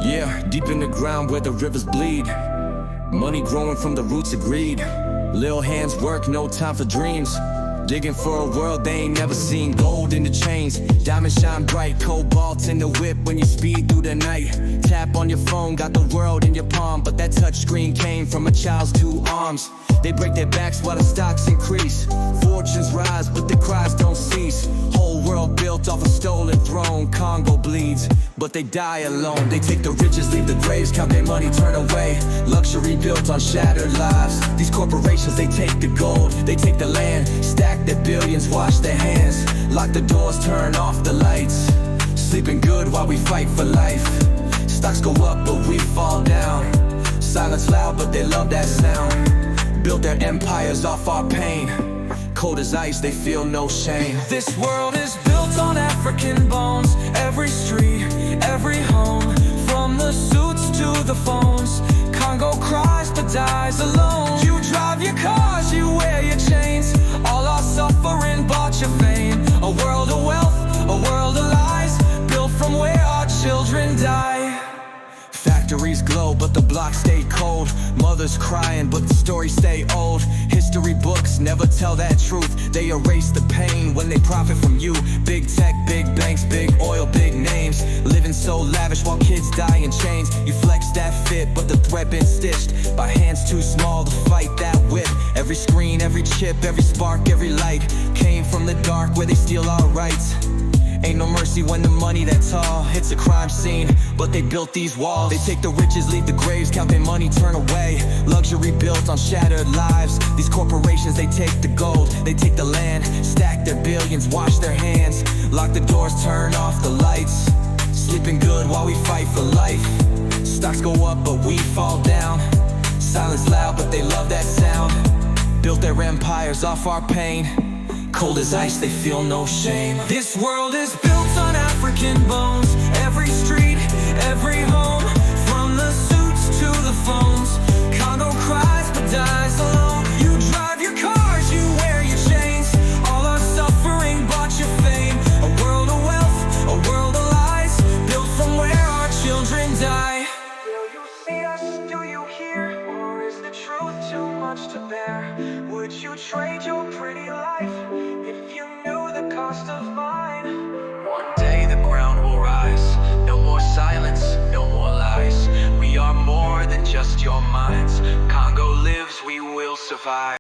Yeah, deep in the ground where the rivers bleed. Money growing from the roots of greed. Lil' hands work, no time for dreams. Digging for a world they ain't never seen. Gold in the chains, diamonds shine bright. Cobalt in the whip when you speed through the night. Tap on your phone, got the world in your palm. But that touch screen came from a child's 2 arms. They break their backs while the stocks increase. Fortunes rise, but the cries don't cease. Whole world built off a stolen throne. Congo bleeds, but they die alone. They take the riches, leave the graves, count their money, turn away. Luxury built on shattered lives. These corporations, they take the gold, they take the land, stack their billions, wash their hands. Lock the doors, turn off the lights. Sleeping good while we fight for life. Stocks go up, but we fall down. Silence loud, but they love that sound. Built their empires off our pain. Cold as ice, they feel no shame. This world is built on African bones. Every street, every home, from the suits to the phones. Kongo cries but dies alone. You drive your cars, you wear your chains. All our suffering bought your fame. A world of wealth, a world of lies, built from where our children die. Factories glow, but the blocks stay cold. Mothers crying, but the stories stay old. History books never tell that truth. They erase the pain when they profit from you. Big tech, big banks, big oil, big names. Living so lavish while kids die in chains. You flex that fit, but the thread been stitched by hands too small to fight that whip. Every screen, every chip, every spark, every light came from the dark where they steal our rights. Ain't no mercy when the money that tall hits a crime scene, but they built these walls. They take the riches, leave the graves, count their money, turn away. Luxury built on shattered lives. These corporations, they take the gold, they take the land, stack their billions, wash their hands. Lock the doors, turn off the lights. Sleeping good while we fight for life. Stocks go up, but we fall down. Silence loud, but they love that sound. Built their empires off our pain. Cold as ice, they feel no shame. This world is built on African bones. Every street, every home, from the suits to the phones. Kongo cries but dies alone. You drive your cars, you wear your chains. All our suffering bought your fame. A world of wealth, a world of lies, built from where our children die. Will you see us? Do you hear? Or is the truth too much to bear? Would you trade your pretty life if you knew the cost of mine? One day the ground will rise. No more silence, no more lies. We are more than just your minds. Congo lives, we will survive.